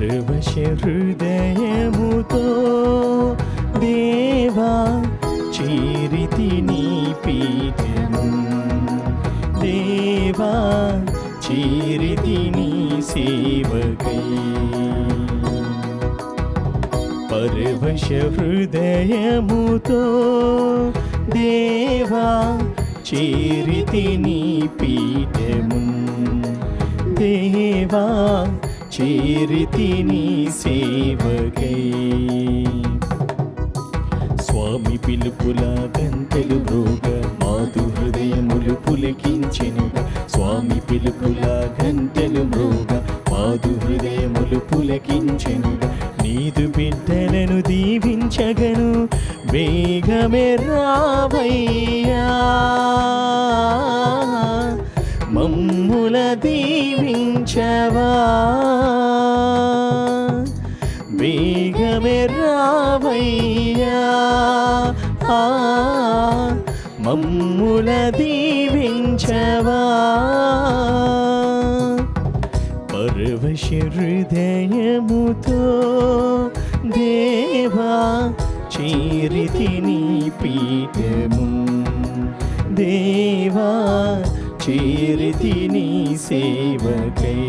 పరవశ హృదయముతో దేవా చేరితి నీ పీఠము, దేవా చేరితి నీ సేవకై. పరవశ హృదయముతో దేవా చేరితి నీ పీఠము, దేవా చేరితి నీ సేవకై. స్వామి పిలుపుల గంటలు మ్రోగ మాధు హృదయములు పులకించెనుగా, స్వామి పిలుపుల గంటలు మ్రోగ మాధు హృదయములు పులకించెనుగా. నీదు బిడ్డలను దీవించగను వేగమే రావయ్యా, మమ్ముల దీవించవా, వేగమే రావయ్యా, మమ్ముల దీవించవా. పరవశ హృదయముతో దేవా చేరితి నీ పీఠము, దేవా చేరితి నీ సేవకై.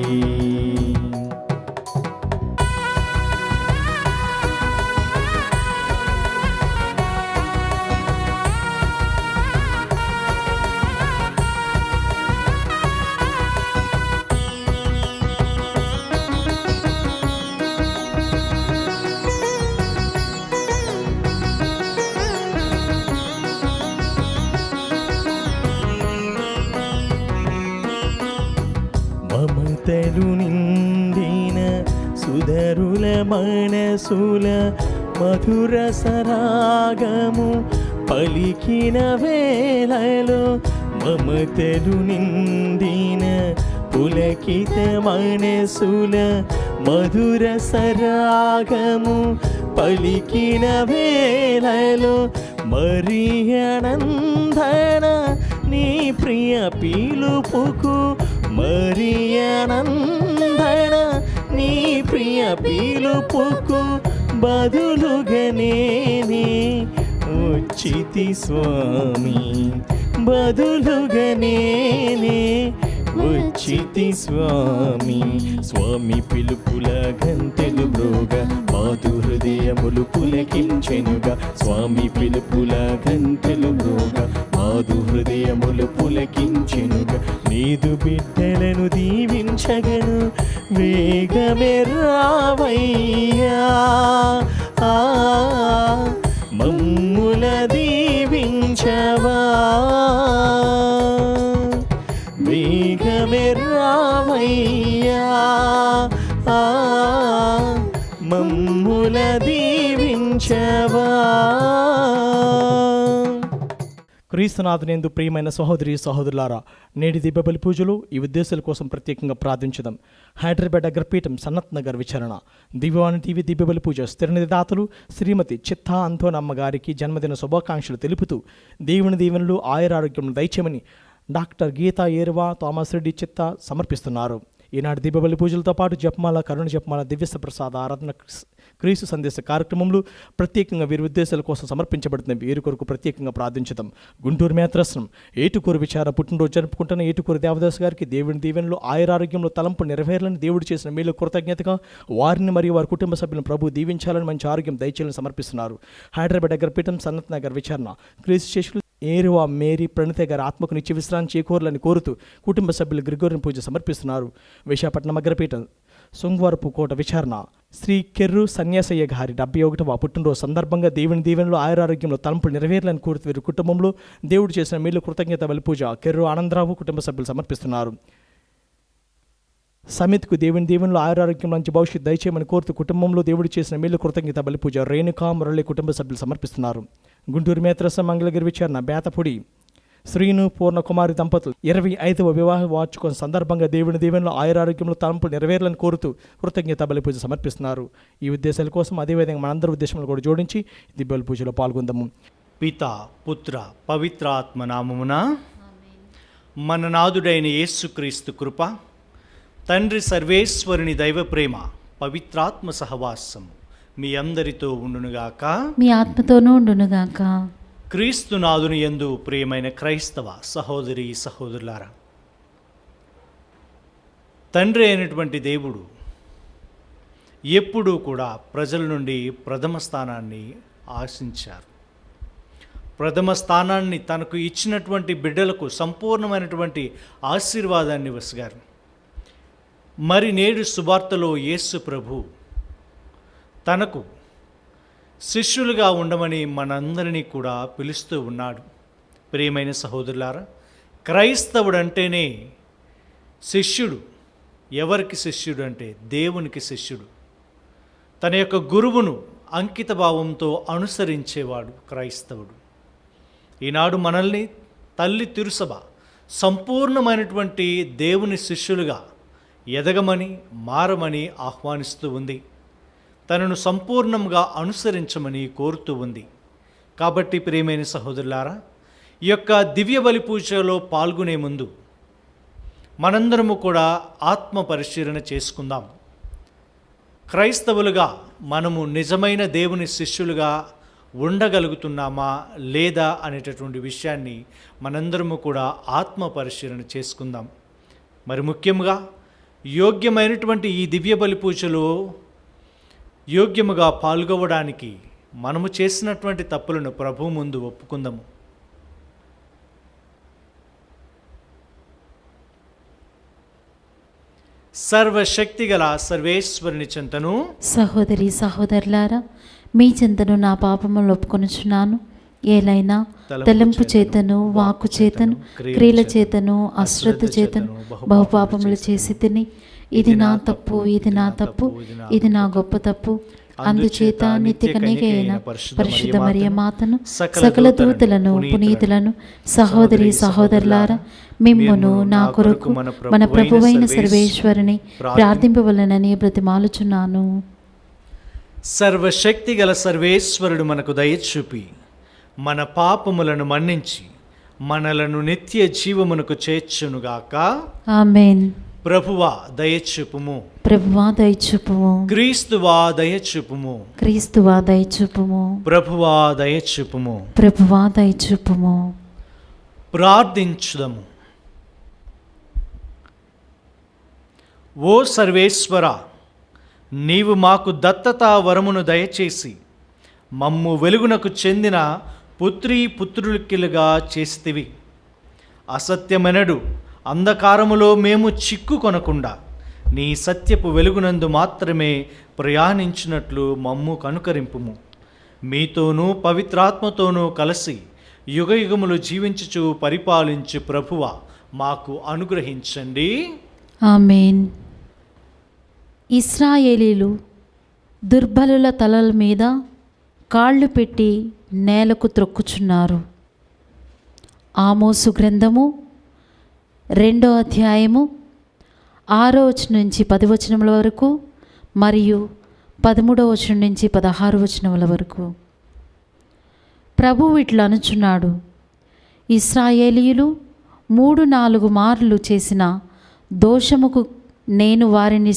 మమతలు నిండిన సుధరుల మనసుల మధుర సరాగము పలికిన వేళలో, మమతలు నిండిన పులకిత మనసుల మధుర సరాగము పలికిన వేళలో, మరియనందన నీ ప్రియ పిలుపుకు, మరియనందన నీ ప్రియ పిలుపుకు బదులుగా నేనే వచ్చితి స్వామి, బదులుగా నేనే వచ్చితి స్వామి. స్వామి పిలుపుల గంటలు మ్రోగ మాధు హృదయములు పులకించెనుగా, స్వామి పిలుపుల గంటలు మ్రోగ మాధు హృదయములు పులకించెనుగా. నీదు బిడ్డలను దీవించగను వేగమే రావయ్యా, మమ్ముల దీవించవా, వేగమే రావయ్యా, మమ్ముల దీవించవా. క్రీస్తునాథునందు ప్రియమైన సహోదరి సహోదరులారా, నేటి దీపావళి పూజలు ఈ ఉద్దేశాల కోసం ప్రత్యేకంగా ప్రార్థించుదాం. హైదరాబాద్ అగ్రపీఠం సనత్ నగర్ విచారణ దివ్యవాణి టీవీ దీపావళి పూజ స్థిరనిధిదాతలు శ్రీమతి చిత్తా అంతోనమ్మ గారికి జన్మదిన శుభాకాంక్షలు తెలుపుతూ దేవుని దీవెనలు ఆయురారోగ్యం దయచేయమని డాక్టర్ గీతా ఏరువా థామస్ రెడ్డి చిత్తా సమర్పిస్తున్నారు. ఈనాటి దీపావళి పూజలతో పాటు జపమాల, కరుణ జపమాల, దివ్యస్త ప్రసాద ఆరాధన, క్రీస్తు సందేశ కార్యక్రమంలో ప్రత్యేకంగా వీరి ఉద్దేశాల కోసం సమర్పించబడుతున్న వీరి కొరకు ప్రత్యేకంగా ప్రార్థించుదాం. గుంటూరు మేత్రస్నం ఏటుకూరు విచార పుట్టినరోజు జరుపుకుంటున్న ఏటుకూరు దేవదాస్ గారికి దేవుని దీవెనలు ఆయురారోగ్యంలో తలంపు నెరవేరాలని, దేవుడు చేసిన మేలు కృతజ్ఞతగా వారిని మరియు వారి కుటుంబ సభ్యులను ప్రభు దీవించాలని, మంచి ఆరోగ్యం దయచేయాలని సమర్పిస్తున్నారు. హైదరాబాద్ అగ్రపీఠం సనత్ నగర్ విచారణ క్రీస్తు శిష్యులు ఏరువా మేరీ ప్రణిత గారి ఆత్మకు నిత్య విశ్రాంతి చేకూరాలని కోరుతూ కుటుంబ సభ్యులు గ్రిగోరియన్ పూజ సమర్పిస్తున్నారు. విశాఖపట్నం అగ్రపీఠం సోంగవరపు కోట విచారణ శ్రీ కెర్రు సన్యాసయ్య గారి 71వ పుట్టినరోజు సందర్భంగా దేవుని దీవెనలు ఆయురారోగ్యంలో తలంపులు నెరవేరాలని కోరుతూ వీరి కుటుంబంలో దేవుడు చేసిన మేలు కృతజ్ఞత బలి పూజ కెర్రు ఆనందరావు కుటుంబ సభ్యులు సమర్పిస్తున్నారు. సమిత్కు దేవుని దీవెనలు ఆయురారోగ్యం మంచి భవిష్యత్తు దయచేయమని కోరుతూ కుటుంబంలో దేవుడు చేసిన మేలు కృతజ్ఞత బలి పూజ రేణుకా మురళి కుటుంబ సభ్యులు సమర్పిస్తున్నారు. గుంటూరు మేత్రస మంగళగిరి విచారణ బేతపూడి శ్రీను పూర్ణకుమారి దంపతులు 25వ వివాహ వార్షికోత్సవం సందర్భంగా దేవుని దీవెనలో ఆయురారోగ్యంలో తలంపులు నెరవేరాలని కోరుతూ కృతజ్ఞత బలి పూజ సమర్పిస్తున్నారు. ఈ ఉద్దేశాల కోసం అదేవిధంగా మనందరి ఉద్దేశాలను కూడా జోడించి దివ్య పూజలో పాల్గొందాము. పితా పుత్ర పవిత్రాత్మ నామమున మన నాథుడైన యేసుక్రీస్తు కృప, తండ్రి సర్వేశ్వరుని దైవ ప్రేమ, పవిత్రాత్మ సహవాసం మీ అందరితో ఉండునుగాక. మీ ఆత్మతోనూ ఉండునుగాక. క్రీస్తునాథుని యందు ప్రియమైన క్రైస్తవ సహోదరి సహోదరులారా, తండ్రి అయినటువంటి దేవుడు ఎప్పుడూ కూడా ప్రజల నుండి ప్రథమ స్థానాన్ని ఆశించారు. ప్రథమ స్థానాన్ని తనకు ఇచ్చినటువంటి బిడ్డలకు సంపూర్ణమైనటువంటి ఆశీర్వాదాన్ని వసిగారు. మరి నేడు సువార్తలో యేసు ప్రభు తనకు శిష్యులుగా ఉండమని మనందరినీ కూడా పిలుస్తూ ఉన్నాడు. ప్రియమైన సహోదరులారా, క్రైస్తవుడు అంటేనే శిష్యుడు. ఎవరికి శిష్యుడు అంటే దేవునికి శిష్యుడు. తన యొక్క గురువును అంకిత భావంతో అనుసరించేవాడు క్రైస్తవుడు. ఈనాడు మనల్ని తల్లి తిరుసభ సంపూర్ణమైనటువంటి దేవుని శిష్యులుగా ఎదగమని మారమని ఆహ్వానిస్తూ ఉంది. తనను సంపూర్ణంగా అనుసరించమని కోరుతూ ఉంది. కాబట్టి ప్రియమైన సహోదరులారా, ఈ యొక్క దివ్య బలి పూజలో పాల్గొనే ముందు మనందరము కూడా ఆత్మ పరిశీలన చేసుకుందాం. క్రైస్తవులుగా మనము నిజమైన దేవుని శిష్యులుగా ఉండగలుగుతున్నామా లేదా అనేటటువంటి విషయాన్ని మనందరము కూడా ఆత్మ పరిశీలన చేసుకుందాం. మరి ముఖ్యంగా యోగ్యమైనటువంటి ఈ దివ్య బలి పూజలో యోగ్యముగా పాల్గొవడానికి మనము చేసినటువంటి తప్పులను ప్రభువు ముందు ఒప్పుకుందాము. సర్వశక్తిగల సర్వేశ్వరుని చెంతను, సహోదరి సహోదరులారా, మీ చెంతను నా పాపములు ఒప్పుకొనుచున్నాను. ఏలైనా తలంపు చేతను, వాక్కు చేతను, క్రియల చేతను, అశ్రద్ధ చేతను బహుపాపములు చేసి తిని, ఇది నా తప్పు, ఇది నా తప్పు, ఇది నా గొప్ప తప్పు. అందుచేత నిత్య కన్యక అయిన పరిశుద్ధ మరియ మాతను, సకల దూతలను, పునీతులను, సహోదరి సహోదరులారా, మిమ్మును నా కొరకు మన ప్రభువైన సర్వేశ్వరుని ప్రార్థింపవలనని బ్రతిమాలుచున్నాను. సర్వశక్తిగల సర్వేశ్వరుడు మనకు దయచూపి మన పాపములను మన్నించి మనలను నిత్య జీవమునకు చేర్చునుగాక. ఆమేన్. ప్రభువా దయచూపుము, ప్రభువా దయచూపుము, క్రీస్తువా దయచూపుము, క్రీస్తువా దయచూపుము, ప్రభువా దయచూపుము. ప్రభువా దయచూపుము. ప్రార్థించుదము. ఓ సర్వేశ్వర, నీవు మాకు దత్తతా వరమును దయచేసి మమ్ము వెలుగునకు చెందిన పుత్రులుగా చేసితివి. అసత్యమెనడు అంధకారములో మేము చిక్కుకొనకుండా నీ సత్యపు వెలుగునందు మాత్రమే ప్రయాణించినట్లు మమ్ము కనుకరింపుము. మీతోనూ పవిత్రాత్మతోనూ కలిసి యుగయుగములు జీవించుచు పరిపాలించు ప్రభువ మాకు అనుగ్రహించండి. ఆమేన్. ఇశ్రాయేలీలు దుర్బలుల తలల మీద కాళ్ళు పెట్టి నేలకు త్రొక్కుచున్నారు. ఆమోసు గ్రంథము 2వ అధ్యాయము 6వ వచనం నుంచి 10వ వచనముల వరకు మరియు 13వ వచనం నుంచి 16వ వచనముల వరకు. ప్రభువు ఇట్లా అనుచున్నాడు: ఇశ్రాయేలీయులు 3-4 మార్లు చేసిన దోషముకు నేను వారిని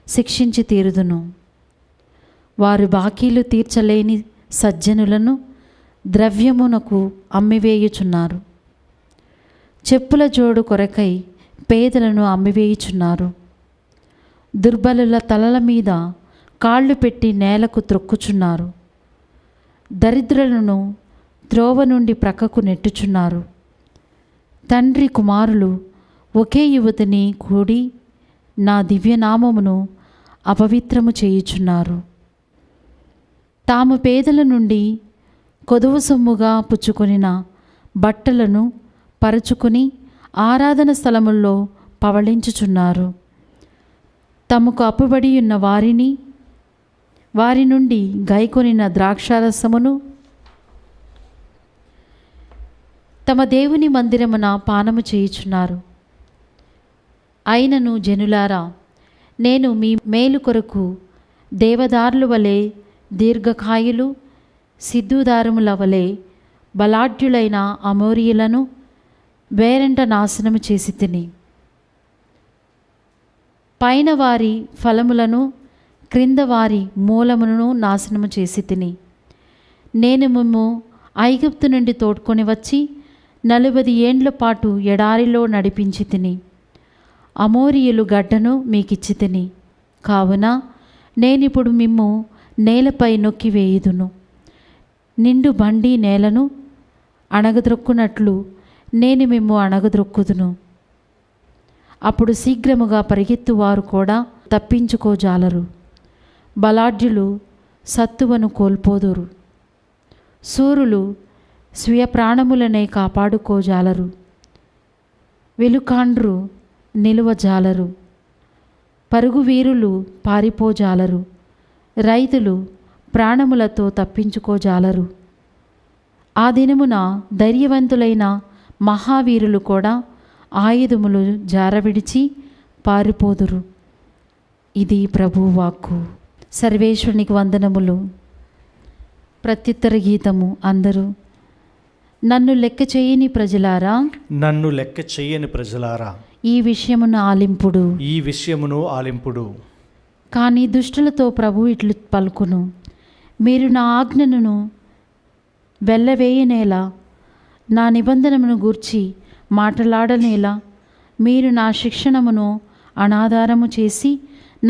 శిక్షించి తీరుదును. వారు బాకీలు తీర్చలేని సజ్జనులను ద్రవ్యమునకు అమ్మివేయుచున్నారు. చెప్పుల జోడు కొరకై పేదలను అమ్మివేయుచున్నారు. దుర్బలుల తలల మీద కాళ్ళు పెట్టి నేలకు త్రొక్కుచున్నారు. దరిద్రులను త్రోవ నుండి ప్రక్కకు నెట్టుచున్నారు. తండ్రి కుమారులు ఒకే యువతిని కూడి నా దివ్యనామమును అపవిత్రము చేయుచున్నారు. తాము పేదల నుండి కొదువ సొమ్ముగా పుచ్చుకొనిన బట్టలను పరచుకుని ఆరాధన స్థలముల్లో పవళించుచున్నారు. తమకు అప్పుబడి ఉన్న వారి నుండి గైకొనిన ద్రాక్షారసమును తమ దేవుని మందిరమున పానము చేయుచున్నారు. అయినను జనులారా, నేను మీ మేలు కొరకు దేవదారుల వలె దీర్ఘకాయులు, సిద్ధుదారముల వలె బలాఢ్యులైన అమోరీయులను వేరంట నాశనము చేసి తిని, పైన వారి ఫలములను క్రింద వారి మూలమును నాశనము చేసి తిని. నేను మిమ్ము ఐగుప్తు నుండి తోడ్కొని వచ్చి 40 ఏండ్ల పాటు ఎడారిలో నడిపించి తిని. అమోరీయులు గడ్డను మీకిచ్చి తిని. కావున నేనిప్పుడు మిమ్ము నేలపై నొక్కివేయుదును. నిండు బండి నేలను అణగద్రొక్కునట్లు నేను మిమ్ము అణగద్రొక్కుదును. అప్పుడు శీఘ్రముగా పరిగెత్తువారు కూడా తప్పించుకోజాలరు. బలాఢ్యులు సత్తువను కోల్పోదురు. శూరులు స్వీయ ప్రాణములనే కాపాడుకోజాలరు. వెలుకాండ్రు నిలువజాలరు. పరుగు వీరులు పారిపోజాలరు. రైతులు ప్రాణములతో తప్పించుకోజాలరు. ఆ దినమున ధైర్యవంతులైన మహావీరులు కూడా ఆయుధములు జారవిడిచి పారిపోదురు. ఇది ప్రభువు వాక్కు. సర్వేశ్వరునికి వందనములు. ప్రత్యుత్తర గీతము. అందరూ నన్ను లెక్క చేయని ప్రజలారా, నన్ను లెక్క చెయ్యని ప్రజలారా, ఈ విషయమును ఆలింపుడు. ఈ విషయమును ఆలింపుడు. కానీ దుష్టులతో ప్రభు ఇట్లు పలుకును, మీరు నా ఆజ్ఞను వెళ్ళవేయనేలా, నా నిబంధనమును గూర్చి మాట్లాడనేలా, మీరు నా శిక్షణమును అనాధారము చేసి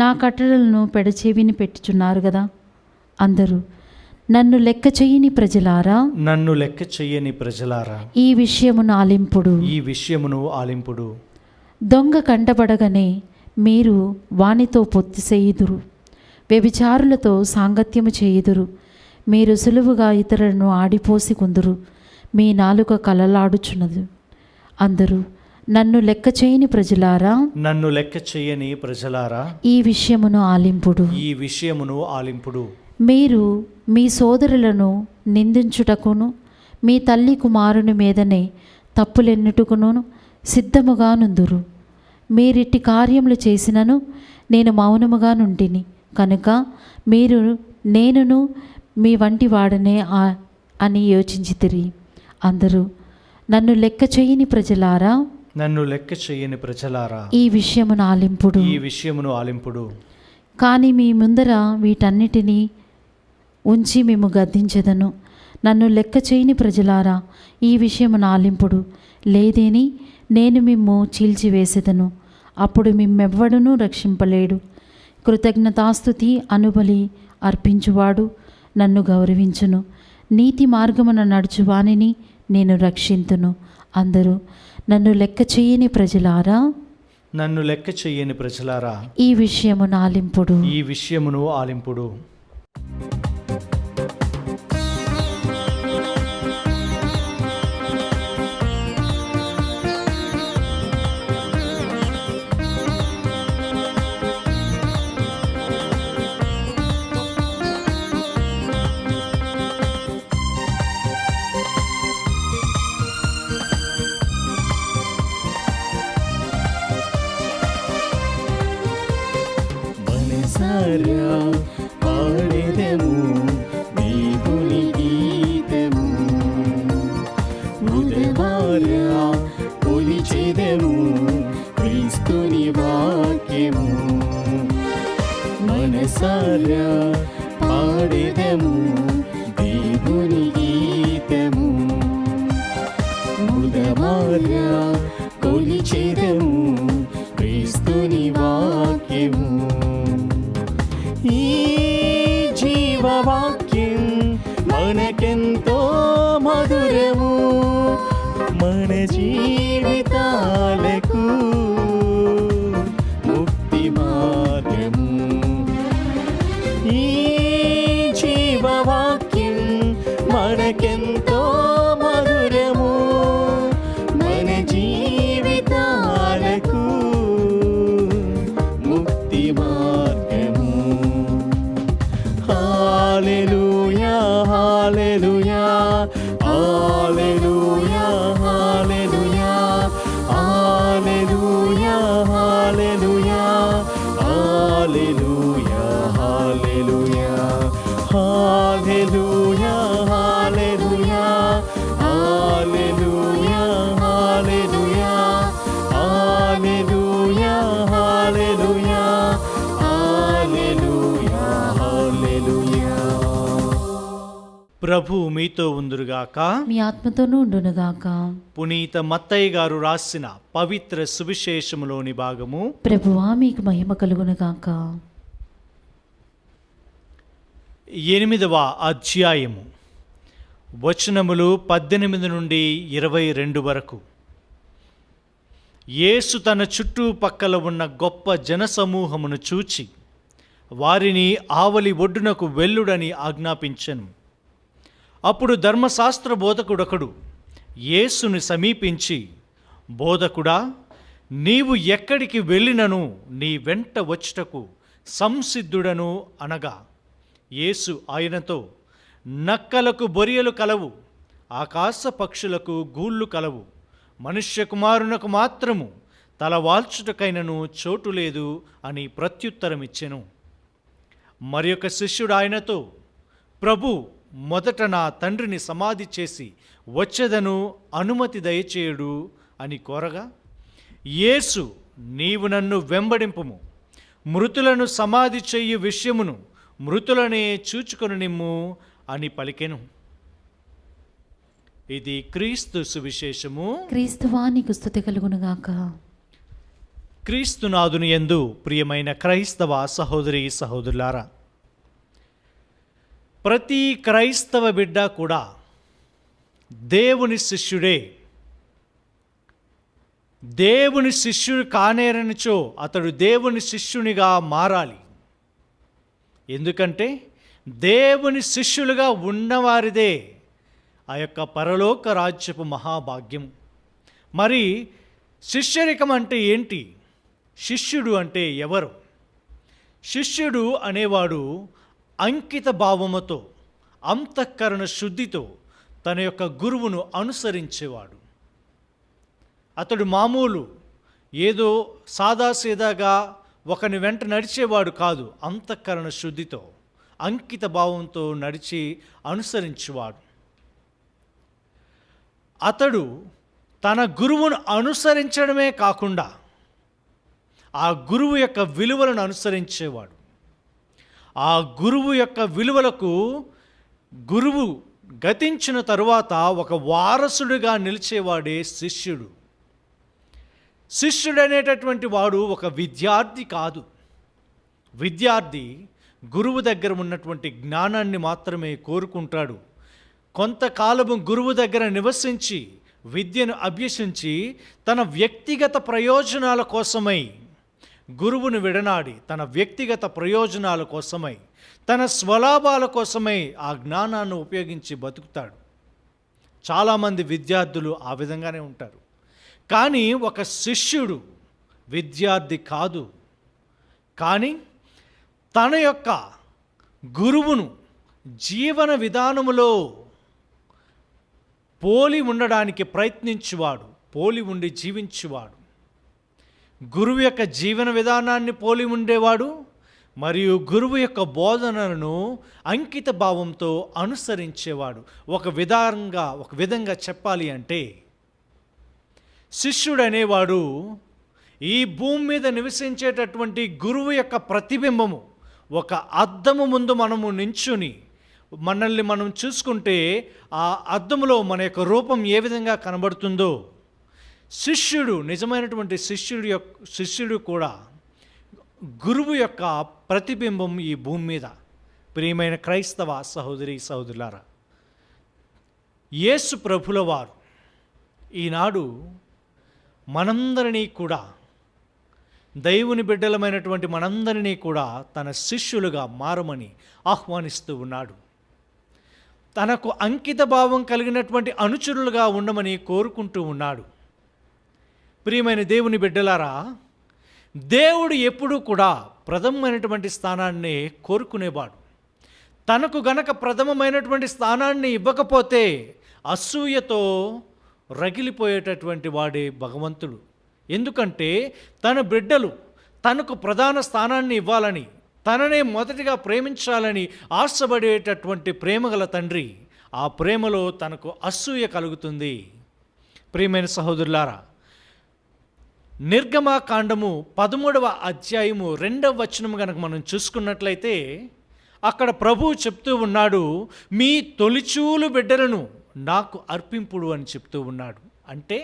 నా కట్టడలను పెడచెవిని పెట్టుచున్నారు కదా. అందరూ నన్ను లెక్క చెయ్యని ప్రజలారా, నన్ను లెక్క చెయ్యని ప్రజలారా, ఈ విషయమును ఆలింపుడు. ఈ విషయమును ఆలింపుడు. దొంగ కంటబడగానే మీరు వానితో పొత్తి చేయుదురు, వ్యభిచారులతో సాంగత్యము చేయుదురు. మీరు సులువుగా ఇతరులను ఆడిపోసి కొందురు, మీ నాలుక కలలాడుచున్నది. అందరూ నన్ను లెక్క చేయని ప్రజలారా, నన్ను లెక్క చెయ్యని ప్రజలారా, ఈ విషయమును ఆలింపుడు. ఈ విషయమును ఆలింపుడు. మీరు మీ సోదరులను నిందించుటకును మీ తల్లి కుమారుని మీదనే తప్పులెన్నుటకును సిద్ధముగా నుందురు. మీరిట్టి కార్యములు చేసినను నేను మౌనముగా నుండిని కనుక మీరు నేనును మీ వంటి వాడనే అని యోచించితిరి. అందరూ నన్ను లెక్క చేయని ప్రజలారా, నన్ను లెక్క చెయ్యని ప్రజలారా, ఈ విషయమును ఆలింపుడు. ఈ విషయమును ఆలింపుడు. కానీ మీ ముందర వీటన్నిటినీ ఉంచి మేము గద్దించెదను. నన్ను లెక్క చేయని ప్రజలారా, ఈ విషయమును ఆలింపుడు. లేదేని నేను మిమ్ము చీల్చివేసెదను. అప్పుడు మిమ్మెవ్వడునూ రక్షింపలేడు. కృతజ్ఞతాస్తుతి అనుబలి అర్పించువాడు నన్ను గౌరవించును. నీతి మార్గమున నడుచువానిని నేను రక్షింతును. అందరూ నన్ను లెక్క చేయని ప్రజలారా, నన్ను లెక్క చెయ్యని ప్రజలారా, ఈ విషయమును ఆలింపుడు. ఈ విషయమును ఆలింపుడు. పాడెదము దేవుని గీతము, బుధవారా కొలిచెదము క్రీస్తుని వాక్యము. మనసారా పాడెదము దేవుని గీతము, బుధవారా కొలిచెదము క్రీస్తుని వాక్యము. ఈ జీవవాక్యం మనకెంతో మధురము, మన జీవితాలకు ముక్తి మార్గము. ఈ ప్రభు మీతో ఉందురుగాక. మీ ఆత్మతోనూ ఉండునుగాక. పునీత మత్తయ్య గారు రాసిన పవిత్ర సువిశేషములోని భాగము. ప్రభువా మీకు మహిమ కలుగునుగాక. 8వ అధ్యాయము వచనములు 18 నుండి 22 వరకు. యేసు తన చుట్టుపక్కల ఉన్న గొప్ప జనసమూహమును చూచి వారిని ఆవలి ఒడ్డునకు వెళ్ళుడని ఆజ్ఞాపించెను. అప్పుడు ధర్మశాస్త్ర బోధకుడొకడు యేసుని సమీపించి, బోధకుడా, నీవు ఎక్కడికి వెళ్ళినను నీ వెంట వచ్చుటకు సంసిద్ధుడను అనగా, యేసు ఆయనతో, నక్కలకు బొరియలు కలవు, ఆకాశ పక్షులకు గూళ్ళు కలవు, మనుష్య కుమారునకు మాత్రము తలవాల్చుటకైనను చోటు లేదు అని ప్రత్యుత్తరమిచ్చెను. మరి ఒక శిష్యుడు ఆయనతో, ప్రభు, మొదట నా తండ్రిని సమాధి చేసి వచ్చేదను, అనుమతి దయచేయుడు అని కోరగా, యేసు, నీవు నన్ను వెంబడింపుము, మృతులను సమాధి చెయ్యి విషయమును మృతులనే చూచుకొని నిమ్ము అని పలికెను. ఇది క్రీస్తు సువిశేషము. క్రీస్తువా నీకు స్తుతి కలుగునుగాక. క్రీస్తునాథుని యందు ప్రియమైన క్రైస్తవ సహోదరి సహోదరులారా, ప్రతి క్రైస్తవ బిడ్డ కూడా దేవుని శిష్యుడే. దేవుని శిష్యుడు కానేరనిచో అతడు దేవుని శిష్యునిగా మారాలి. ఎందుకంటే దేవుని శిష్యులుగా ఉన్నవారిదే ఆ యొక్క పరలోక రాజ్యపు మహాభాగ్యం. మరి శిష్యరికం అంటే ఏంటి? శిష్యుడు అంటే ఎవరు? శిష్యుడు అనేవాడు అంకిత భావముతో, అంతఃకరణ శుద్ధితో తన యొక్క గురువును అనుసరించేవాడు. అతడు మామూలు ఏదో సాదాసీదాగా ఒకని వెంట నడిచేవాడు కాదు. అంతఃకరణ శుద్ధితో, అంకిత భావంతో నడిచి అనుసరించేవాడు. అతడు తన గురువును అనుసరించడమే కాకుండా ఆ గురువు యొక్క విలువలను అనుసరించేవాడు. ఆ గురువు యొక్క విలువలకు గురువు గతించిన తరువాత ఒక వారసుడిగా నిలిచేవాడే శిష్యుడు. శిష్యుడు అనేటటువంటి వాడు ఒక విద్యార్థి కాదు. విద్యార్థి గురువు దగ్గర ఉన్నటువంటి జ్ఞానాన్ని మాత్రమే కోరుకుంటాడు. కొంతకాలము గురువు దగ్గర నివసించి విద్యను అభ్యసించి తన వ్యక్తిగత ప్రయోజనాల కోసమై గురువును విడనాడి, తన వ్యక్తిగత ప్రయోజనాల కోసమై, తన స్వలాభాల కోసమై ఆ జ్ఞానాన్ని ఉపయోగించి బతుకుతాడు. చాలామంది విద్యార్థులు ఆ విధంగానే ఉంటారు. కానీ ఒక శిష్యుడు విద్యార్థి కాదు, కానీ తన యొక్క గురువును జీవన విధానములో పోలి ఉండడానికి ప్రయత్నించువాడు, పోలి ఉండి జీవించువాడు. గురువు యొక్క జీవన విధానాన్ని పోలి ఉండేవాడు మరియు గురువు యొక్క బోధనలను అంకిత భావంతో అనుసరించేవాడు. ఒక విధంగా చెప్పాలి అంటే శిష్యుడు అనేవాడు ఈ భూమి మీద నివసించేటటువంటి గురువు యొక్క ప్రతిబింబము. ఒక అద్దము ముందు మనము నించుని మనల్ని మనం చూసుకుంటే ఆ అద్దములో మన యొక్క రూపం ఏ విధంగా కనబడుతుందో, శిష్యుడు, నిజమైనటువంటి శిష్యుడు కూడా గురువు యొక్క ప్రతిబింబం ఈ భూమి మీద. ప్రియమైన క్రైస్తవ సహోదరి సహోదరులారా, యేసు ప్రభుల వారు ఈనాడు మనందరినీ కూడా, దైవుని బిడ్డలమైనటువంటి మనందరినీ కూడా తన శిష్యులుగా మారమని ఆహ్వానిస్తూ ఉన్నాడు. తనకు అంకిత భావం కలిగినటువంటి అనుచరులుగా ఉండమని కోరుకుంటూ ఉన్నాడు. ప్రియమైన దేవుని బిడ్డలారా, దేవుడు ఎప్పుడూ కూడా ప్రథమమైనటువంటి స్థానాన్ని కోరుకునేవాడు. తనకు గనక ప్రథమమైనటువంటి స్థానాన్ని ఇవ్వకపోతే అసూయతో రగిలిపోయేటటువంటి వాడే భగవంతుడు. ఎందుకంటే తన బిడ్డలు తనకు ప్రధాన స్థానాన్ని ఇవ్వాలని, తననే మొదటిగా ప్రేమించాలని ఆశపడేటటువంటి ప్రేమగల తండ్రి, ఆ ప్రేమలో తనకు అసూయ కలుగుతుంది. ప్రియమైన సహోదరులారా, నిర్గమాకాండము 13వ అధ్యాయము 2వ వచనం కనుక మనం చూసుకున్నట్లయితే అక్కడ ప్రభువు చెప్తూ ఉన్నాడు, మీ తొలిచూలు బిడ్డలను నాకు అర్పింపుడు అని చెప్తూ ఉన్నాడు. అంటే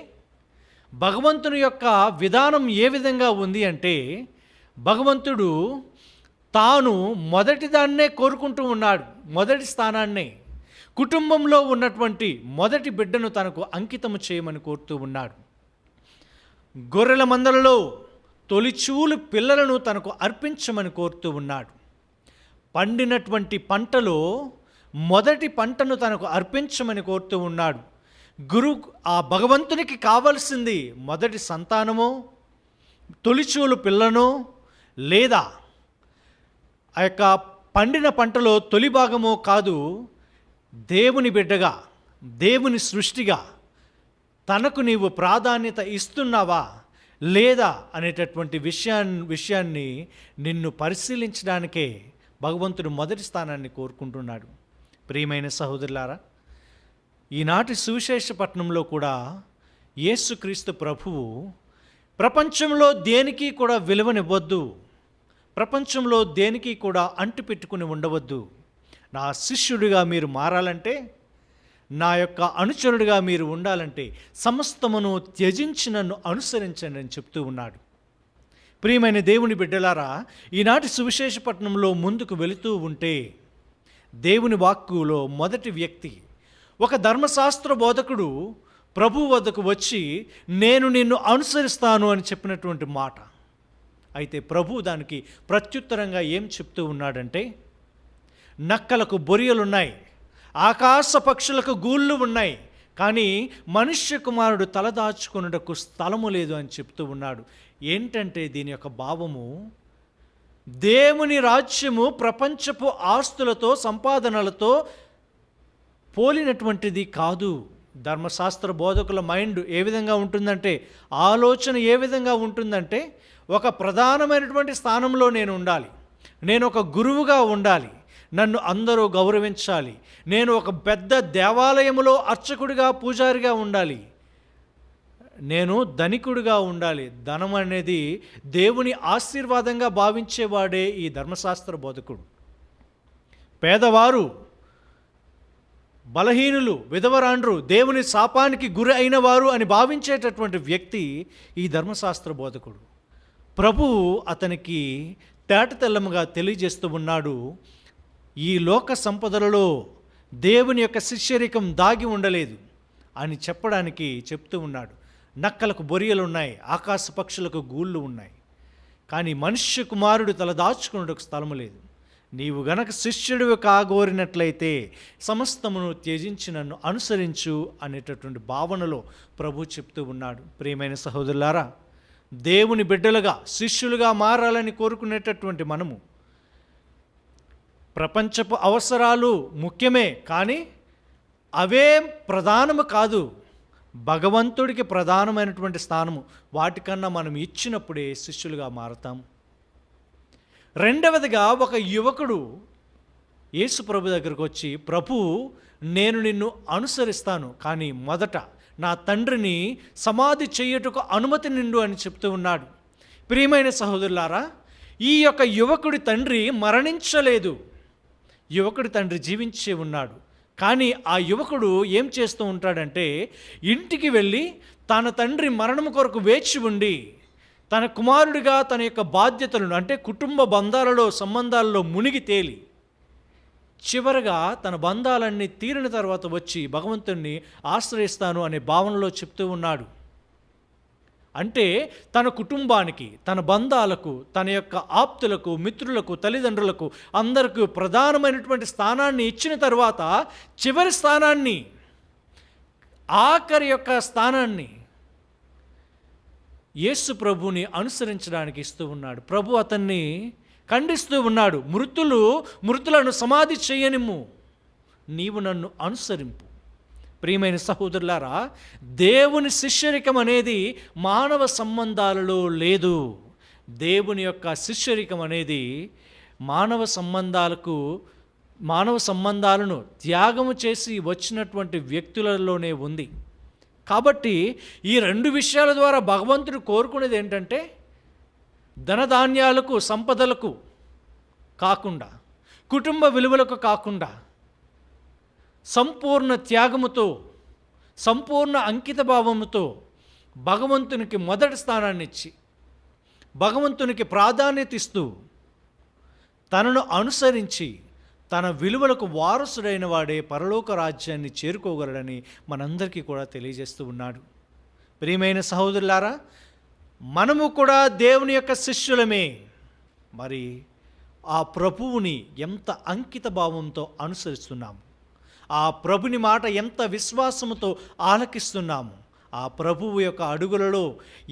భగవంతుని యొక్క విధానం ఏ విధంగా ఉంది అంటే, భగవంతుడు తాను మొదటి దాన్నే కోరుకుంటూ ఉన్నాడు. మొదటి స్థానాన్నే, కుటుంబంలో ఉన్నటువంటి మొదటి బిడ్డను తనకు అంకితము చేయమని కోరుతూ ఉన్నాడు. గొర్రెల మందలలో తొలిచూలు పిల్లలను తనకు అర్పించమని కోరుతూ ఉన్నాడు. పండినటువంటి పంటలో మొదటి పంటను తనకు అర్పించమని కోరుతూ ఉన్నాడు. ఆ భగవంతునికి కావలసింది మొదటి సంతానమో, తొలిచూలు పిల్లనో, లేదా ఆ యొక్క పండిన పంటలో తొలి భాగమో కాదు, దేవుని బిడ్డగా, దేవుని సృష్టిగా తనకు నీవు ప్రాధాన్యత ఇస్తున్నావా లేదా అనేటటువంటి విషయాన్ని నిన్ను పరిశీలించడానికే భగవంతుడు మొదటి స్థానాన్ని కోరుకుంటున్నాడు. ప్రియమైన సహోదరులారా, ఈనాటి సువిశేషపట్నంలో కూడా యేసుక్రీస్తు ప్రభువు ప్రపంచంలో దేనికి కూడా విలువనివ్వద్దు, ప్రపంచంలో దేనికి కూడా అంటు పెట్టుకుని ఉండవద్దు, నా శిష్యుడిగా మీరు మారాలంటే, నా యొక్క అనుచరుడిగా మీరు ఉండాలంటే సమస్తమును త్యజించి నన్ను అనుసరించండి అని చెప్తూ ఉన్నాడు. ప్రియమైన దేవుని బిడ్డలారా, ఈనాటి సువిశేషపట్నంలో ముందుకు వెళుతూ ఉంటే దేవుని వాక్కులో మొదటి వ్యక్తి ఒక ధర్మశాస్త్ర బోధకుడు ప్రభు వద్దకు వచ్చి నేను నిన్ను అనుసరిస్తాను అని చెప్పినటువంటి మాట. అయితే ప్రభు దానికి ప్రత్యుత్తరంగా ఏం చెప్తూ ఉన్నాడంటే, నక్కలకు బొరియలున్నాయి, ఆకాశ పక్షులకు గూళ్ళు ఉన్నాయి, కానీ మనుష్య కుమారుడు తలదాచుకొనుటకు స్థలము లేదు అని చెప్తూ ఉన్నాడు. ఏంటంటే దీని యొక్క భావము, దేవుని రాజ్యము ప్రపంచపు ఆస్తులతో సంపాదనలతో పోలినటువంటిది కాదు. ధర్మశాస్త్ర బోధకుల మైండ్ ఏ విధంగా ఉంటుందంటే, ఆలోచన ఏ విధంగా ఉంటుందంటే, ఒక ప్రధానమైనటువంటి స్థానంలో నేను ఉండాలి, నేను ఒక గురువుగా ఉండాలి, నన్ను అందరూ గౌరవించాలి, నేను ఒక పెద్ద దేవాలయములో అర్చకుడిగా పూజారిగా ఉండాలి, నేను ధనికుడిగా ఉండాలి. ధనం అనేది దేవుని ఆశీర్వాదంగా భావించేవాడే ఈ ధర్మశాస్త్ర బోధకుడు. పేదవారు, బలహీనులు, విధవరాండ్రు, దేవుని శాపానికి గురి అయిన వారు అని భావించేటటువంటి వ్యక్తి ఈ ధర్మశాస్త్ర బోధకుడు. ప్రభువు అతనికి తేటతెల్లముగా తెలియజేస్తూ ఉన్నాడు, ఈ లోక సంపదలలో దేవుని యొక్క శిష్యరికం దాగి ఉండలేదు అని చెప్పడానికి చెప్తూ ఉన్నాడు. నక్కలకు బొరియలు ఉన్నాయి, ఆకాశ పక్షులకు గూళ్ళు ఉన్నాయి, కానీ మనుష్య కుమారుడు తల దాచుకున్నకు స్థలము లేదు. నీవు గనక శిష్యుడివి కాగోరినట్లయితే సమస్తమును త్యజించి నన్ను అనుసరించు అనేటటువంటి భావనలో ప్రభు చెప్తూ ఉన్నాడు. ప్రియమైన సహోదరులారా, దేవుని బిడ్డలుగా శిష్యులుగా మారాలని కోరుకునేటటువంటి మనము ప్రపంచపు అవసరాలు ముఖ్యమే, కానీ అవే ప్రధానము కాదు. భగవంతుడికి ప్రధానమైనటువంటి స్థానము, వాటికన్నా మనం ఇచ్చినప్పుడే శిష్యులుగా మారతాము. రెండవదిగా ఒక యువకుడు యేసు ప్రభు దగ్గరకు వచ్చి, ప్రభు నేను నిన్ను అనుసరిస్తాను, కానీ మొదట నా తండ్రిని సమాధి చేయుటకు అనుమతి నిండు అని చెప్తూ ఉన్నాడు. ప్రియమైన సహోదరులారా, ఈ యొక్క యువకుడి తండ్రి మరణించలేదు, యువకుడి తండ్రి జీవించే ఉన్నాడు. కానీ ఆ యువకుడు ఏం చేస్తూ ఉంటాడంటే, ఇంటికి వెళ్ళి తన తండ్రి మరణం కొరకు వేచి ఉండి తన కుమారుడిగా తన యొక్క బాధ్యతలను, అంటే కుటుంబ బంధాలలో సంబంధాలలో మునిగి తేలి చివరగా తన బంధాలన్నీ తీరిన తర్వాత వచ్చి భగవంతుణ్ణి ఆశ్రయిస్తాను అనే భావనలో చెప్తూ ఉన్నాడు. అంటే తన కుటుంబానికి, తన బంధాలకు, తన యొక్క ఆప్తులకు, మిత్రులకు, తల్లిదండ్రులకు అందరికీ ప్రధానమైనటువంటి స్థానాన్ని ఇచ్చిన తర్వాత చివరి స్థానాన్ని, ఆఖరి యొక్క స్థానాన్ని యేసు ప్రభుని అనుసరించడానికి ఇస్తూ ఉన్నాడు. ప్రభు అతన్ని ఖండిస్తూ ఉన్నాడు, మృతులను సమాధి చేయనిమ్ము, నీవు నన్ను అనుసరింపు. ప్రియమైన సహోదరులారా, దేవుని శిష్యరికం అనేది మానవ సంబంధాలలో లేదు. దేవుని యొక్క శిష్యరికం అనేది మానవ సంబంధాలను త్యాగము చేసి వచ్చినటువంటి వ్యక్తులలోనే ఉంది. కాబట్టి ఈ రెండు విషయాల ద్వారా భగవంతుడు కోరుకునేది ఏంటంటే, ధనధాన్యాలకు, సంపదలకు కాకుండా కుటుంబ విలువలకు కాకుండా సంపూర్ణ త్యాగముతో, సంపూర్ణ అంకిత భావముతో భగవంతునికి మొదటి స్థానాన్ని ఇచ్చి, భగవంతునికి ప్రాధాన్యత ఇస్తూ, తనను అనుసరించి తన విలువలకు వారసుడైన వాడే పరలోక రాజ్యాన్ని చేరుకోగలడని మనందరికీ కూడా తెలియజేస్తూ ఉన్నాడు. ప్రియమైన సహోదరులారా, మనము కూడా దేవుని యొక్క శిష్యులమే. మరి ఆ ప్రభువుని ఎంత అంకిత భావంతో అనుసరిస్తున్నాము, ఆ ప్రభుని మాట ఎంత విశ్వాసముతో ఆలకిస్తున్నాము, ఆ ప్రభువు యొక్క అడుగులలో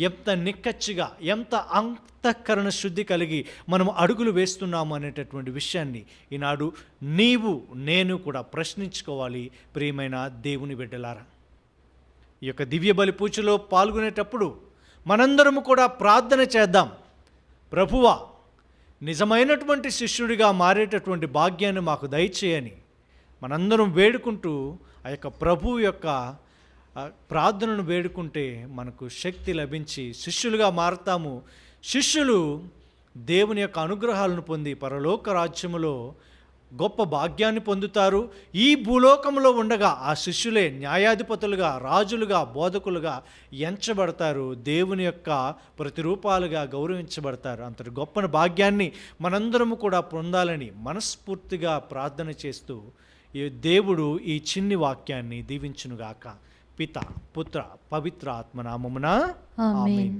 ఎంత నిక్కచ్చిగా, ఎంత అంతఃకరణ శుద్ధి కలిగి మనం అడుగులు వేస్తున్నాము అనేటటువంటి విషయాన్ని ఈనాడు నీవు నేను కూడా ప్రశ్నించుకోవాలి. ప్రియమైన దేవుని బిడ్డలారా, ఈ యొక్క దివ్య బలి పూజలో పాల్గొనేటప్పుడు మనందరము కూడా ప్రార్థన చేద్దాం. ప్రభువా, నిజమైనటువంటి శిష్యుడిగా మారేటటువంటి భాగ్యాన్ని మాకు దయచేయని మనందరం వేడుకుంటూ ఆ యొక్క ప్రభువు యొక్క ప్రార్థనను వేడుకుంటే మనకు శక్తి లభించి శిష్యులుగా మారుతాము. శిష్యులు దేవుని యొక్క అనుగ్రహాలను పొంది పరలోక రాజ్యములో గొప్ప భాగ్యాన్ని పొందుతారు. ఈ భూలోకంలో ఉండగా ఆ శిష్యులే న్యాయాధిపతులుగా, రాజులుగా, బోధకులుగా ఎంచబడతారు. దేవుని యొక్క ప్రతిరూపాలుగా గౌరవించబడతారు. అంతటి గొప్ప భాగ్యాన్ని మనందరము కూడా పొందాలని మనస్ఫూర్తిగా ప్రార్థన చేస్తూ ఈ దేవుడు ఈ చిన్ని వాక్యాన్ని దీవించునుగాక. పిత, పుత్ర, పవిత్ర ఆత్మ నామమున ఆమేన్.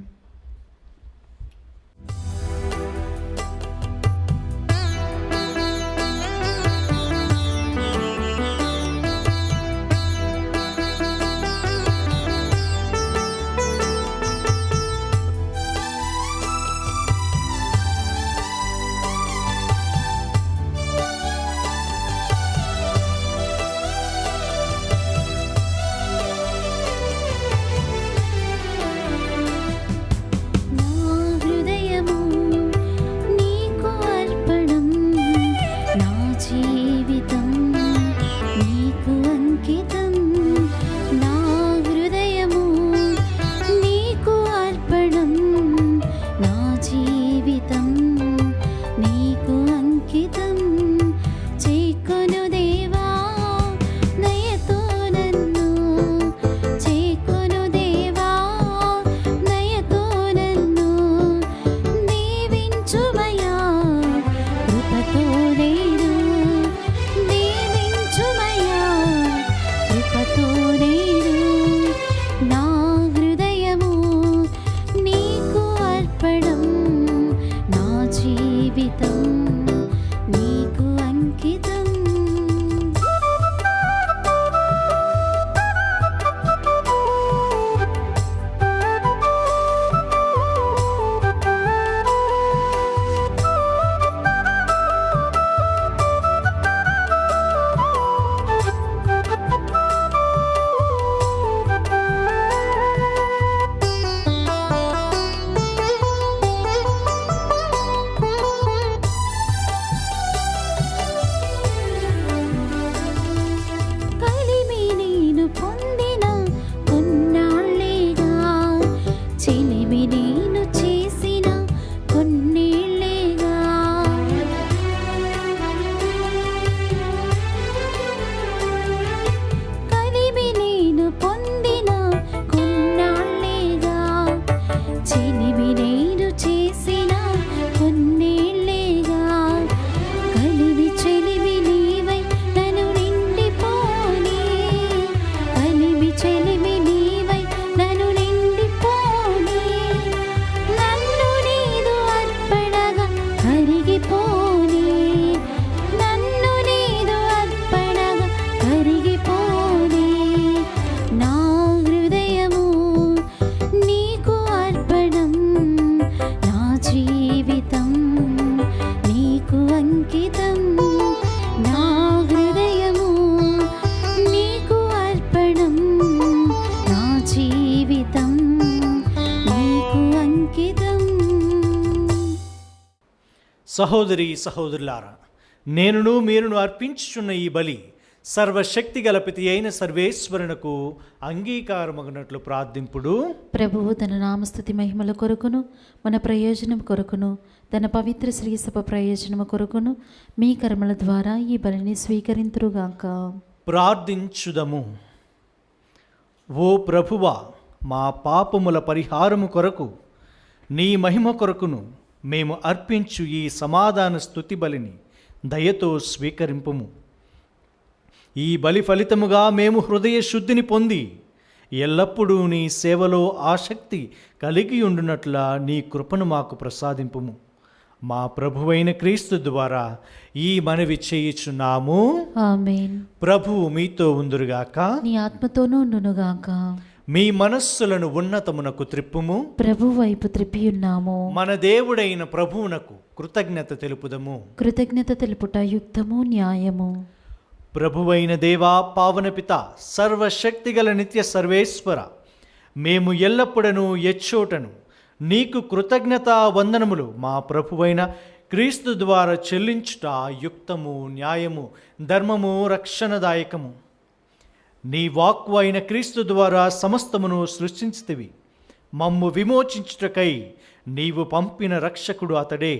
సహోదరి సహోదరులారా, నేనును మీరును అర్పించుచున్న ఈ బలి సర్వశక్తి గల పితి అయిన సర్వేశ్వరునకు అంగీకారమగినట్లు ప్రార్థింపుడు. ప్రభువు తన నామస్తుతి మహిమల కొరకును మన ప్రయోజనం కొరకును తన పవిత్ర శ్రీసభ ప్రయోజనము కొరకును మీ కర్మల ద్వారా ఈ బలిని స్వీకరింతురుగాక. ప్రార్థించుదము. ఓ ప్రభువా, మా పాపముల పరిహారము కొరకు నీ మహిమ కొరకును మేము అర్పించు ఈ సమాధాన స్తుతి బలిని దయతో స్వీకరింపుము. ఈ బలి ఫలితముగా మేము హృదయ శుద్ధిని పొంది ఎల్లప్పుడూ నీ సేవలో ఆసక్తి కలిగి ఉండునట్లా నీ కృపను మాకు ప్రసాదింపుము. మా ప్రభువైన క్రీస్తు ద్వారా ఈ మనవి చేయుచున్నాము. ఆమేన్. ప్రభువు మీతో ఉందురుగాక. నీ ఆత్మతోనూ ఉండునుగాక. మీ మనస్సులను ఉన్నతమునకు త్రిప్పుము. ప్రభు వైపు త్రిప్పియున్నాము. మన దేవుడైన ప్రభువునకు కృతజ్ఞత తెలుపుదము. కృతజ్ఞత తెలుపుట యుక్తము, న్యాయము. ప్రభువైన దేవా, పావనపిత, సర్వశక్తిగల నిత్య సర్వేశ్వర, మేము ఎల్లప్పుడను ఎచ్చోటను నీకు కృతజ్ఞత వందనములు మా ప్రభువైన క్రీస్తు ద్వారా చెల్లించుట యుక్తము, న్యాయము, ధర్మము, రక్షణదాయకము. నీ వాక్కు అయిన క్రీస్తు ద్వారా సమస్తమును సృష్టించితివి. మమ్ము విమోచించుటకై నీవు పంపిన రక్షకుడు అతడే.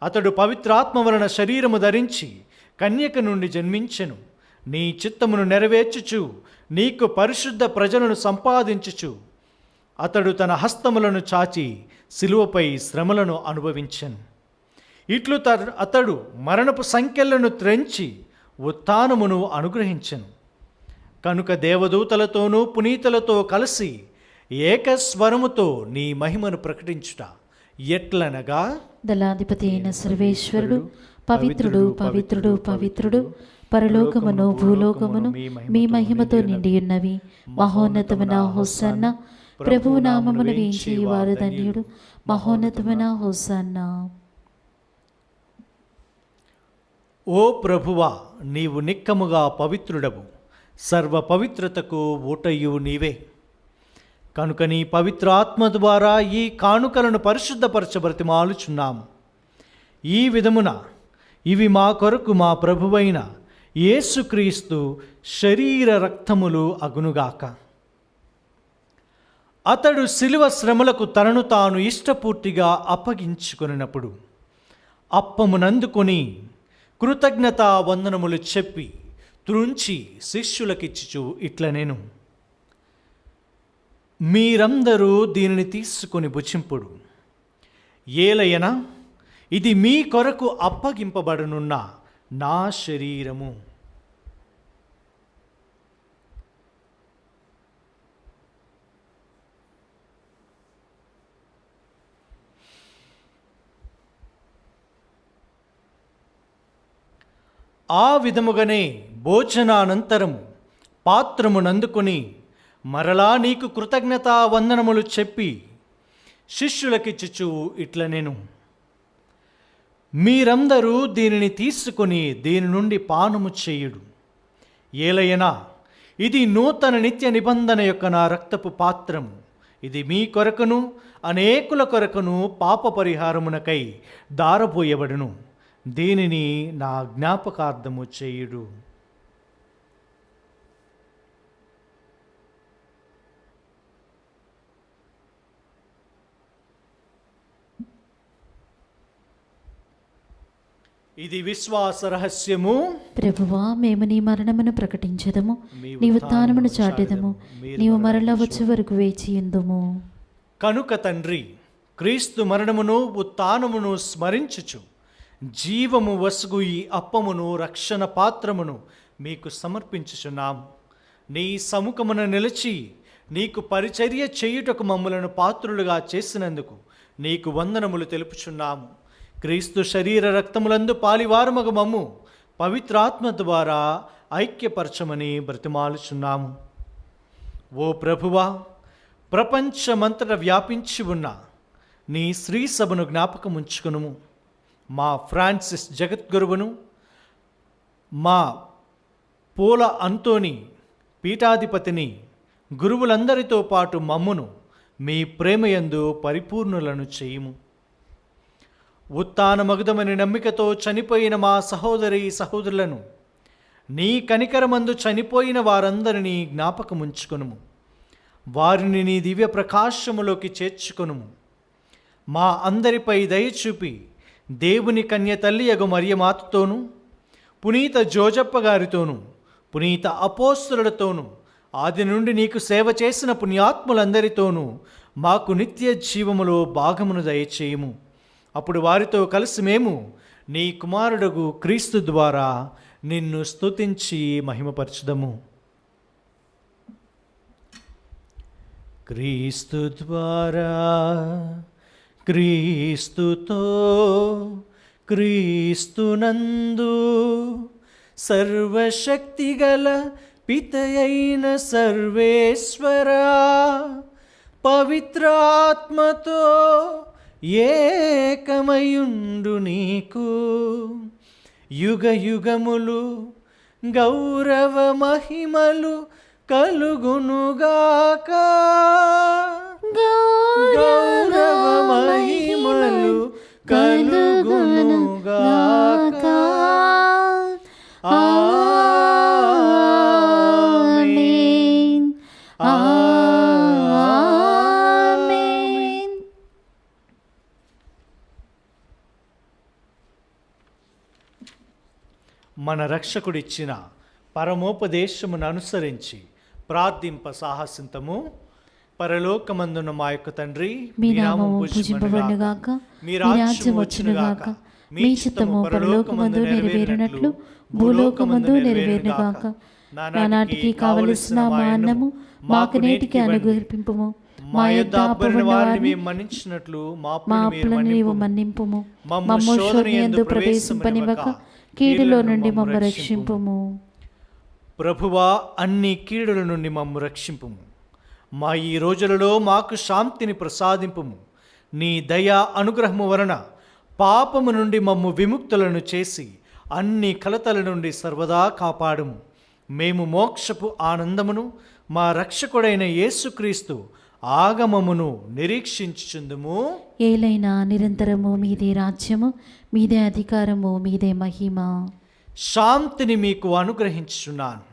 అతడు పవిత్రాత్మ వలన శరీరము ధరించి కన్యక నుండి జన్మించెను. నీ చిత్తమును నెరవేర్చుచు నీకు పరిశుద్ధ ప్రజలను సంపాదించుచు అతడు తన హస్తములను చాచి శిలువపై శ్రమలను అనుభవించెను. ఇట్లు అతడు మరణపు సంకెళ్లను త్రెంచి ఉత్థానమును అనుగ్రహించెను. కనుక దేవదూతలతోనూ పునీతులతో కలిసి ఏకస్వరముతో నీ మహిమను ప్రకటించుట ఎట్లనగా, దళాధిపతి అయిన సర్వేశ్వరుడు పవిత్రుడు, పవిత్రుడు, పవిత్రుడు, పరలోకమును భూలోకమును మీ మహిమతో నిండియున్నవి. మహోన్నతమున హోసన్న. ప్రభువు నామమున వేంచి వారు ధన్యుడు. మహోన్నతమున హోసన్న. ఓ ప్రభువా, నీవు నిక్కముగా పవిత్రుడవు. సర్వ పవిత్రతకు ఊటయు నీవే. కనుక నీ పవిత్ర ఆత్మ ద్వారా ఈ కానుకలను పరిశుద్ధపరచబరతిమాలుచున్నాము. ఈ విధమున ఇవి మా కొరకు మా ప్రభువైన యేసుక్రీస్తు శరీర రక్తములు అగునుగాక. అతడు శిలువ శ్రమలకు తనను తాను ఇష్టపూర్తిగా అప్పగించుకొనినప్పుడు అప్పమునందుకొని కృతజ్ఞతా వందనములు చెప్పి త్రుంచి శిష్యులకిచ్చుచు ఇట్లనెను, మీరందరూ దీనిని తీసుకొని భుజింపుడు. ఏలయనా, ఇది మీ కొరకు అప్పగింపబడనున్న నా శరీరము. ఆ విధముగానే భోజనానంతరము పాత్రమునందుకొని మరలా నీకు కృతజ్ఞతా వందనములు చెప్పి శిష్యులకిచ్చుచు ఇట్లనెను, మీరందరూ దీనిని తీసుకొని దీని నుండి పానము చేయుడు. ఏలయనా, ఇది నూతన నిత్య నిబంధన యొక్క నా రక్తపు పాత్రము. ఇది మీ కొరకును అనేకుల కొరకును పాప పరిహారమునకై దారపోయబడును. దీనిని నా జ్ఞాపకార్థము చేయుడు. ఇది విశ్వాస రహస్యము. ప్రభువా, మేము నీ మరణమును ప్రకటించదము, నీ ఉత్థానమును చాటెదము. నీవు మరలా వచ్చే వరకు వేచియుందుము. కనుక తండ్రి, క్రీస్తు మరణమును ఉత్థానమును స్మరించుచు జీవము వసుగు ఈ అప్పమును రక్షణ పాత్రమును మీకు సమర్పించుచున్నాము. నీ సముఖమున నిలిచి నీకు పరిచర్య చేయుటకు మమ్ములను పాత్రులుగా చేసినందుకు నీకు వందనములు తెలుపుచున్నాము. క్రీస్తు శరీర రక్తములందు పాలివారమగు మమ్ము పవిత్రాత్మ ద్వారా ఐక్యపరచమని బ్రతిమాలుచున్నాము. ఓ ప్రభువా, ప్రపంచమంతట వ్యాపించి ఉన్న నీ శ్రీ సభను జ్ఞాపకముంచుకునుము. మా ఫ్రాన్సిస్ జగద్గురువును, మా పోల అంతోని పీఠాధిపతిని, గురువులందరితో పాటు మమ్మును మీ ప్రేమయందు పరిపూర్ణులను చేయుము. ఉత్థానమగుదమని నమ్మికతో చనిపోయిన మా సహోదరి సహోదరులను నీ కనికరమందు చనిపోయిన వారందరినీ జ్ఞాపకముంచుకొనుము. వారిని నీ దివ్య ప్రకాశములోకి చేర్చుకొనుము. మా అందరిపై దయచూపి దేవుని కన్య తల్లి యగు మరియమాతతోనూ, పునీత జోజప్ప గారితోనూ, పునీత అపోస్తలులతోనూ, ఆది నుండి నీకు సేవ చేసిన పుణ్యాత్ములందరితోనూ మాకు నిత్య జీవములో భాగమును దయచేయము. అప్పుడు వారితో కలిసి మేము నీ కుమారుడగు క్రీస్తు ద్వారా నిన్ను స్తుతించి మహిమపరచుదము. క్రీస్తు ద్వారా, క్రీస్తుతో, క్రీస్తునందు సర్వశక్తిగల పితయైన సర్వేశ్వరా, పవిత్రాత్మతో ఏకమయుండు నీకు యుగ యుగములు గౌరవ మహిమలు కలుగునుగాక. గౌరవ మహిమలు కలుగునుగాక. ఆమేన్. ఆమేన్. మన రక్షకుడిచ్చిన పరమోపదేశమును అనుసరించి ప్రార్థింప సాహసింతము. పరలోకమందున్న మా యొక్క తండ్రి, మీ నామము పూజింపబడునుగాక, మీ రాజ్యం వచ్చునుగాక, మీ చిత్తము పరలోకమందు నెరవేరినట్లు భూలోకమందు నెరవేరునుగాక. నానాటికి కావలసిన మా అన్నము మాకు నేటికి అనుగ్రహింపుము. మా యొద్ద అప్పుబడిన వారిని మేము మన్నించినట్లు మా అప్పులను నీవు మన్నింపుము. మమ్ము శోధనయందు ప్రవేశింపనివ్వక కీడులో నుండి మమ్ము రక్షింపుము. ప్రభువా, అన్ని కీడుల నుండి మమ్ము రక్షింపుము. మా ఈ రోజులలో మాకు శాంతిని ప్రసాదింపుము. నీ దయా అనుగ్రహము వలన పాపము నుండి మమ్ము విముక్తులను చేసి అన్ని కలతల నుండి సర్వదా కాపాడుము. మేము మోక్షపు ఆనందమును మా రక్షకుడైన యేసుక్రీస్తు ఆగమమును నిరీక్షించుచుందుము. ఏలైనా నిరంతరము మీదే రాజ్యము, మీదే అధికారము, మీదే మహిమ. శాంతిని మీకు అనుగ్రహించుచున్నాను,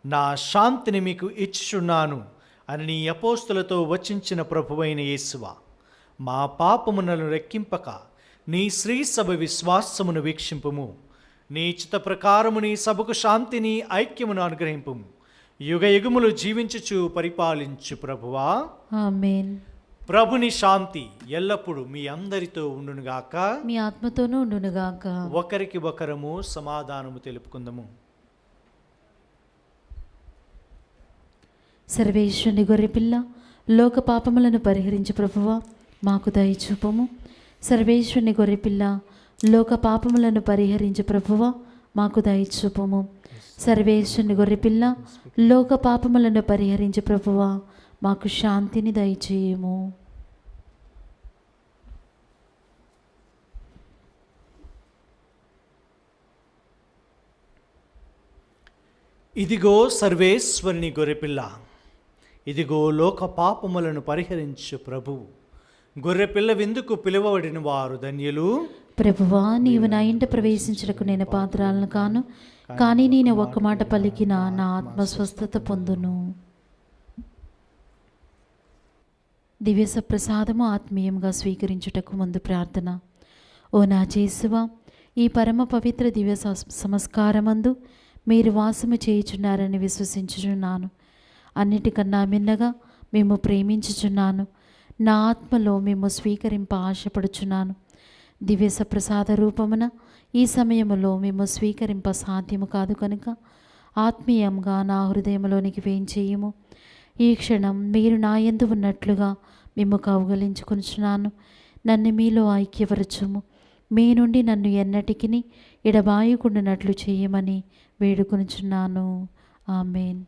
నా శాంతిని మీకు ఇచ్చుచున్నాను అని నీ అపోస్తులతో వచించిన ప్రభువైన యేసువా, మా పాపములను రెక్కింపక నీ శ్రీ సభ విశ్వాసమును వీక్షింపుము. నీ చిత్త ప్రకారము నీ సభకు శాంతిని ఐక్యమును అనుగ్రహింపుము. యుగ యుగములు జీవించుచు పరిపాలించు ప్రభువా. ఆమేన్. ప్రభుని శాంతి ఎల్లప్పుడూ మీ అందరితో ఉండునుగాక, మీ ఆత్మతోనూ ఉండునుగాక. ఒకరికి ఒకరము సమాధానము తెలుపుకుందాము. సర్వేశ్వరుని గొర్రెపిల్ల, లోక పాపములను పరిహరించు ప్రభువా, మాకు దయచూపము. సర్వేశ్వరుని గొర్రెపిల్ల, లోక పాపములను పరిహరించు ప్రభువా, మాకు దయచూపము. సర్వేశ్వరుని గొర్రెపిల్ల, లోక పాపములను పరిహరించు ప్రభువా, మాకు శాంతిని దయచేయము. ఇదిగో సర్వేశ్వరుని గొర్రెపిల్ల, ఇదిగో లోక పాపములను పరిహరించు ప్రభువు. గొర్రెపిల్ల విందుకు పిలువబడిన వారు ధన్యులు. ప్రభువా, నీవు నా ఇంట ప్రవేశించడానికి నేను పాత్రాలను కాను, కానీ నేను ఒక్క మాట పలికిన నా ఆత్మ స్వస్థత పొందును. దివ్య సప్రసాదము ఆత్మీయంగా స్వీకరించుటకు ముందు ప్రార్థన. ఓ నా యేసువా, ఈ పరమ పవిత్ర దివ్య సంస్కారమందు మీరు వాసము చేయుచున్నారని విశ్వసించుచున్నాను. అన్నిటికన్నా మిన్నగా మేము ప్రేమించుచున్నాను. నా ఆత్మలో మేము స్వీకరింప ఆశపడుచున్నాను. దివ్య సప్రసాద రూపమున ఈ సమయములో మేము స్వీకరింప సాధ్యము కాదు కనుక ఆత్మీయంగా నా హృదయంలోనికి వేంచేయము. ఈ క్షణం మీరు నా యందు ఉన్నట్లుగా మేము కౌగలించుకొనుచున్నాను. నన్ను మీలో ఐక్యపరచుము. మీ నుండి నన్ను ఎన్నటికిని ఎడబాయకుండానట్లు చేయమని వేడుకొనుచున్నాను. ఆమేన్.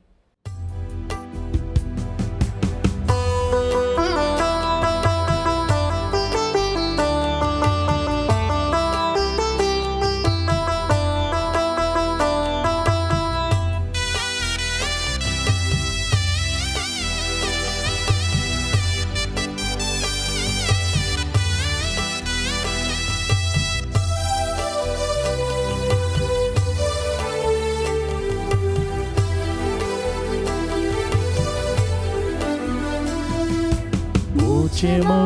భోజమౌ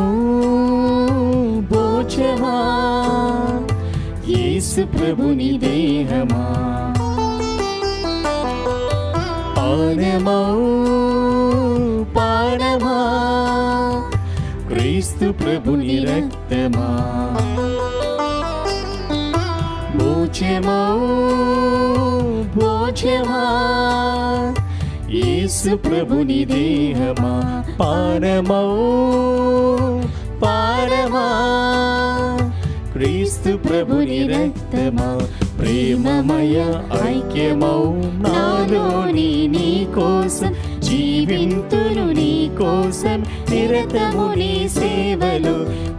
భోజమా యేసు ప్రభుని దేహమా, పానమౌ పానమా క్రీస్తు ప్రభుని రక్తమా, భోజమౌ భోజమా యేసు ప్రభుని దేహమా, పానమౌ పానమా క్రీస్తు ప్రభుని రక్తమా, ప్రేమమయ ఐక్యమౌ నాలోని నీ కోసం జీవింతును నీ కోసం నిరతము నీ సేవలు,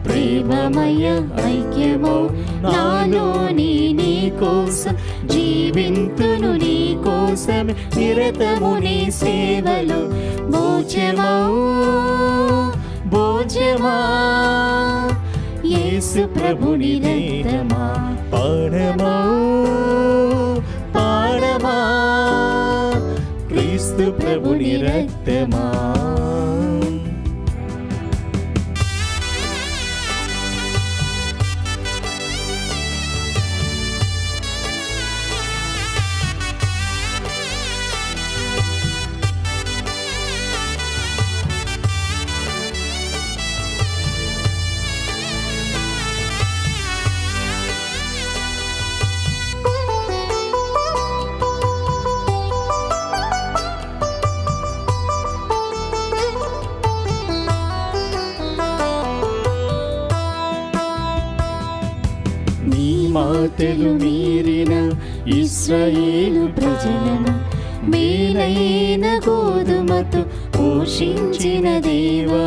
ప్రేమమయ ఐక్యమౌ నాలోని నీ కోసం జీవింతును నీ కోసం నిరతము నీ సేవలు, భోజమౌ భోజమా యేసు ప్రభుని రక్తమా, పానమౌ పానమా క్రీస్తు ప్రభుని రక్తమా. మాటలు మీరిన ఇశ్రాయేలు ప్రజలను మేలైన గోధుమతో పోషించిన దేవా,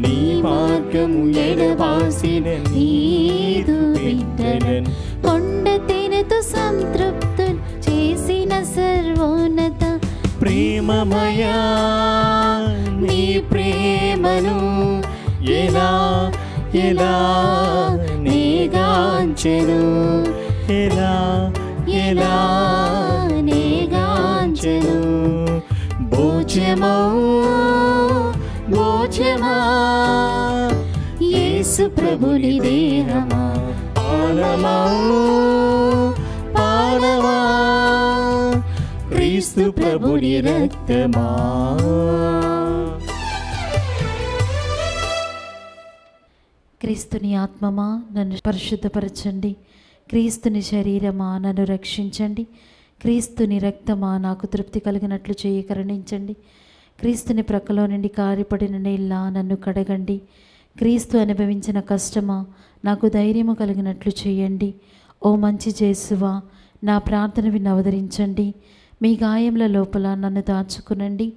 నీ మార్గము ఎడబాసిన నీదు బిడ్డలను కొండ తేనెతో సంతృప్తులు చేసిన సర్వోన్నత ప్రేమమయా నీ ప్రేమను ఎలా ఎలా నేగాంచెను, ఎలా ఎలా నేగాంచెను, భోజమౌ భోజమా యేసు ప్రభుని దేహమా, పానమౌ పానమా క్రీస్తు ప్రభుని రక్తమా. క్రీస్తుని ఆత్మమా నన్ను పరిశుద్ధపరచండి, క్రీస్తుని శరీరమా నన్ను రక్షించండి, క్రీస్తుని రక్తమా నాకు తృప్తి కలిగినట్లు చేయి కరుణించండి, క్రీస్తుని ప్రక్కలో నుండి కారిపడిన నీళ్ళ నన్ను కడగండి, క్రీస్తు అనుభవించిన కష్టమా నాకు ధైర్యము కలిగినట్లు చేయండి. ఓ మంచి యేసువా నా ప్రార్థన విని అవతరించండి, మీ గాయముల లోపల నన్ను దాచుకునండి,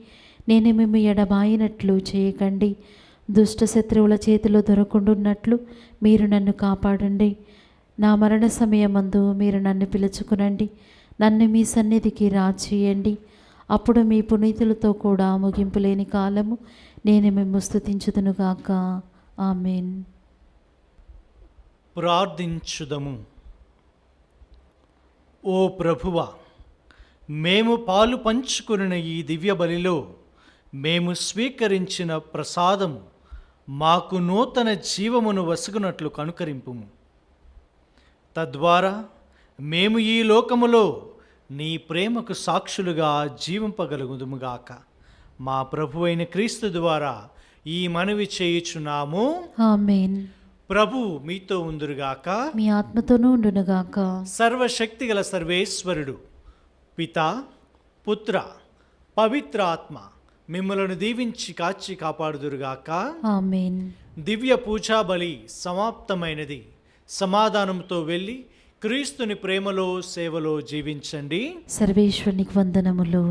నేను మేము ఎడబాయినట్లు చేయకండి, దుష్ట శత్రువుల చేతిలో దొరకుండున్నట్లు మీరు నన్ను కాపాడండి, నా మరణ సమయమందు మీరు నన్ను పిలుచుకునండి, నన్ను మీ సన్నిధికి రాచేయండి, అప్పుడు మీ పునీతులతో కూడా ముగింపు లేని కాలము నేను మిమ్ము స్తుతించుదునుగాక. ఆమేన్. ప్రార్థించుదము. ఓ ప్రభువా, మేము పాలు పంచుకున్న ఈ దివ్య బలిలో మేము స్వీకరించిన ప్రసాదము మాకు నూతన జీవమును వసుకున్నట్లు కనుకరింపుము. తద్వారా మేము ఈ లోకములో నీ ప్రేమకు సాక్షులుగా జీవింపగలుగుదుముగాక. మా ప్రభువైన క్రీస్తు ద్వారా ఈ మనవి చేయుచున్నాము. ఆమేన్. ప్రభు మీతో ఉందురుగాక, మీ ఆత్మతోనూ ఉండునుగాక. సర్వశక్తిగల సర్వేశ్వరుడు పితా పుత్ర పవిత్ర ఆత్మ మిమ్మలను దీవించి కాచి కాపాడుదురుగాక. ఆమేన్. దివ్య పూజా బలి సమాప్తమైనది. సమాధానంతో వెళ్ళి క్రీస్తుని ప్రేమలో సేవలో జీవించండి. సర్వేశ్వరునికి వందనములు.